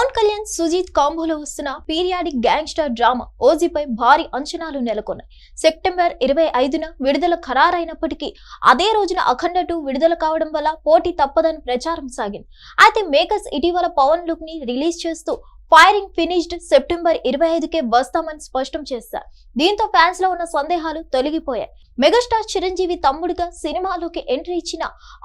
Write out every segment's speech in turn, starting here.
పవన్ కళ్యాణ్ సుజీత్ కాంబోలో వస్తున్న periodic gangster drama ఓజీపై భారీ అంచనాలు నెలకొన్నాయి. సెప్టెంబర్ 25న విడుదల ఖరారైనప్పటికీ అదే రోజున అఖండ 2 విడుదల కావడం వల్ల పోటీ తప్పదని ప్రచారం సాగింది. అయితే మేకర్స్ ఇటీవల పవన్ లుక్ ని రిలీజ్ చేస్తూ ఫైరింగ్ ఫినిష్డ్ సెప్టెంబర్ 25కే వస్తామని స్పష్టం చేశారు. దీంతో ఫ్యాన్స్ లో ఉన్న సందేహాలు తొలగిపోయాయి. మెగాస్టార్ చిరంజీవి తమ్ముడిగా సినిమాలోకి ఎంట్రీ ఇచ్చిన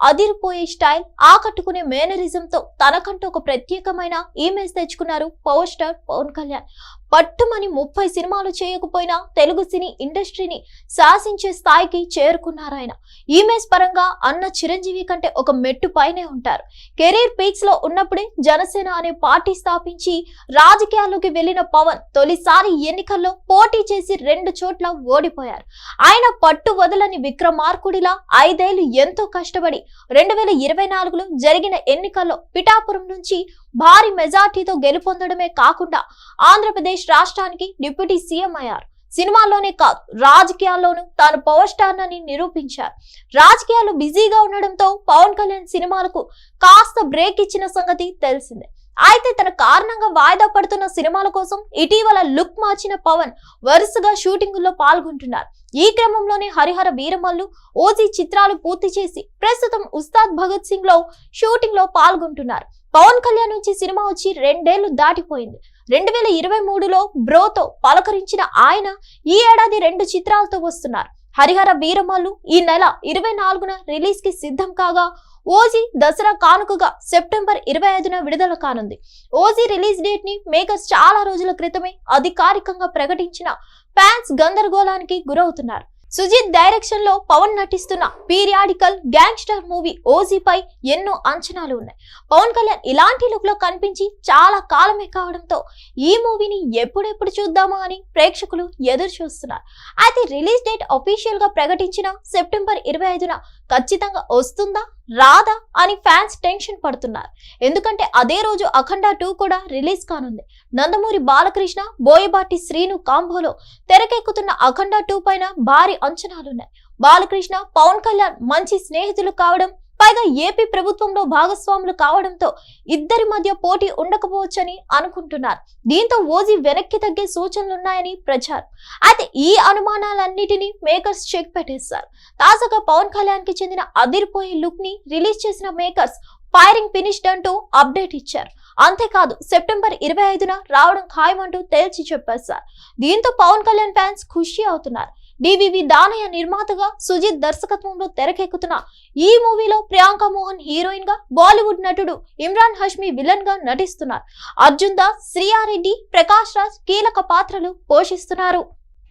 అదిరిపోయే స్టైల్, ఆకట్టుకునే మేనరిజంతో తనకంటూ ఒక ప్రత్యేకమైన ఇమేజ్ తెచ్చుకున్నారు పవర్ స్టార్ పవన్ కళ్యాణ్. పట్టుమని 30 సినిమాలు చేయకపోయినా తెలుగు సినీ ఇండస్ట్రీని శాసించే స్థాయికి చేరుకున్నారు ఆయన. ఇమేజ్ పరంగా అన్న చిరంజీవి కంటే ఒక మెట్టు పైనే ఉంటారు. కెరీర్ పీక్స్ లో ఉన్నప్పుడే జనసేన అనే పార్టీ స్థాపించి రాజకీయాల్లోకి వెళ్లిన పవన్ తొలిసారి ఎన్నికల్లో పోటీ చేసి 2 చోట్ల ఓడిపోయారు. ఆయన పట్టు వదలని విక్రమార్కుడిలా 5 ఏళ్లు ఎంతో కష్టపడి 2024లో జరిగిన ఎన్నికల్లో పిఠాపురం నుంచి భారీ మెజార్టీతో గెలుపొందడమే కాకుండా ఆంధ్రప్రదేశ్ రాష్ట్రానికి డిప్యూటీ సీఎం అయ్యారు. సినిమాల్లోనే కాదు, రాజకీయాల్లోనూ తాను పవర్ స్టార్ అని నిరూపించారు. రాజకీయాలు బిజీగా ఉండడంతో పవన్ కళ్యాణ్ సినిమాలకు కాస్త బ్రేక్ ఇచ్చిన సంగతి తెలిసిందే. అయితే తన కారణంగా వాయిదా పడుతున్న సినిమాల కోసం ఇటీవల లుక్ మార్చిన పవన్ వరుసగా షూటింగుల్లో పాల్గొంటున్నారు. ఈ క్రమంలోనే హరిహర వీరమల్లు, ఓజీ చిత్రాలు పూర్తి చేసి ప్రస్తుతం ఉస్తాద్ భగత్ సింగ్ లో షూటింగ్ లో పాల్గొంటున్నారు. పవన్ కళ్యాణ్ నుంచి సినిమా వచ్చి 2 ఏళ్లు దాటిపోయింది. 2023లో బ్రోతో పలకరించిన ఆయన ఈ ఏడాది 2 చిత్రాలతో వస్తున్నారు. హరిహర వీరమల్లు ఈ నెల 24న రిలీజ్ కి సిద్ధం కాగా, ఓజీ దసరా కానుకగా సెప్టెంబర్ 25న విడుదల కానుంది. ఓజీ రిలీజ్ డేట్ ని మేకర్స్ చాలా రోజుల క్రితమే అధికారికంగా ప్రకటించిన ఫ్యాన్స్ గందరగోళానికి గురవుతున్నారు. సుజీత్ డైరెక్షన్ లో పవన్ నటిస్తున్న పీరియాడికల్ గ్యాంగ్స్టర్ మూవీ ఓజీపై ఎన్నో అంచనాలు ఉన్నాయి. పవన్ కళ్యాణ్ ఇలాంటి లుక్ లో కనిపించి చాలా కాలమే కావడంతో ఈ మూవీని ఎప్పుడెప్పుడు చూద్దామా అని ప్రేక్షకులు ఎదురు చూస్తున్నారు. అయితే రిలీజ్ డేట్ అఫీషియల్ గా ప్రకటించిన సెప్టెంబర్ 25న ఖచ్చితంగా వస్తుందా రాదా అని ఫ్యాన్స్ టెన్షన్ పడుతున్నారు. ఎందుకంటే అదే రోజు అఖండ 2 కూడా రిలీజ్ కానుంది. నందమూరి బాలకృష్ణ, బోయపాటి శ్రీను కాంబోలో తెరకెక్కుతున్న అఖండ 2 పైన భారీ అంచనాలున్నాయి. బాలకృష్ణ, పవన్ కళ్యాణ్ మంచి స్నేహితులు కావడం, పైగా ఏపీ ప్రభుత్వంలో భాగస్వాములు కావడంతో ఇద్దరి మధ్య పోటీ ఉండకపోవచ్చని అనుకుంటున్నారు. దీంతో ఓజీ వెనక్కి తగ్గే సూచనలున్నాయని ప్రచారం. అయితే ఈ అనుమానాలన్నిటినీ మేకర్స్ చెక్ పెట్టేశారు. తాజాగా పవన్ కళ్యాణ్ కి చెందిన అదిరిపోయే లుక్ ని రిలీజ్ చేసిన మేకర్స్ ఫైరింగ్ ఫినిష్డ్ అంటూ అప్డేట్ ఇచ్చారు. అంతేకాదు సెప్టెంబర్ 25న రావడం ఖాయమంటూ తేల్చి చెప్పేశారు. దీంతో పవన్ కళ్యాణ్ ఫ్యాన్స్ ఖుషి అవుతున్నారు. డివివి దానయ్య నిర్మాతగా, సుజిత్ దర్శకత్వంలో తెరకెక్కుతున్న ఈ మూవీలో ప్రియాంక మోహన్ హీరోయిన్ గా, బాలీవుడ్ నటుడు ఇమ్రాన్ హష్మి విలన్ గా నటిస్తున్నారు. అర్జున్ దాస్, శ్రీయారెడ్డి, ప్రకాష్ రాజ్ కీలక పాత్రలు పోషిస్తున్నారు.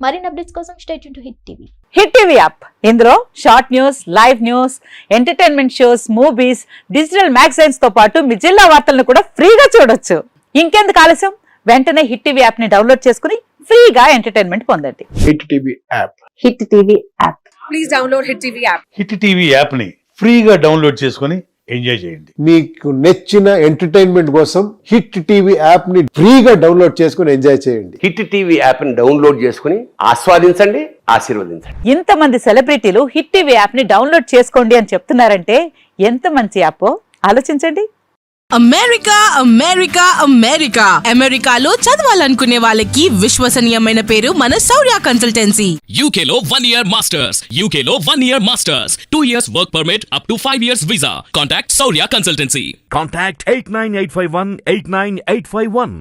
మరిన్ని అప్డేట్స్ కోసం stay tune to Hit TV. Hit TV app, ఇందులో short news, live news, entertainment shows, movies, digital magazines తో పాటు మీ జిల్లా వార్తలను కూడా ఫ్రీగా చూడొచ్చు. ఇంకెందుకు ఆలస్యం, వెంటనే హిట్ టీవీ యాప్ ని డౌన్లోడ్ చేసుకుని ఫ్రీగా ఎంటర్టైన్మెంట్ పొందండి. Hit TV app. Hit TV app. Please download hit TV app. Hit TV app ని ఫ్రీగా డౌన్లోడ్ చేసుకుని ఎంజాయ్ చేయండి. మీకు నచ్చిన ఎంటర్టైన్మెంట్ కోసం హిట్ టీవీ యాప్ ని ఫ్రీగా డౌన్లోడ్ చేసుకుని ఎంజాయ్ చేయండి. హిట్ టీవీ యాప్ ని డౌన్లోడ్ చేసుకుని ఆస్వాదించండి, ఆశీర్వదించండి. ఇంతమంది సెలబ్రిటీలు హిట్ టీవీ యాప్ ని డౌన్లోడ్ చేసుకోండి అని చెప్తున్నారంటే ఎంత మంచి యాప్ ఆలోచించండి. అమెరికా అమెరికా అమెరికా అమెరికాలో చదవాలనుకునే వాళ్ళకి విశ్వసనీయమైన పేరు మన శౌర్య కన్సల్టెన్సీ. UK లో 1 year masters, UK లో 1 year masters, 2 years work permit up to 5 years visa. Contact Saurya Consultancy. Contact 89851 89851.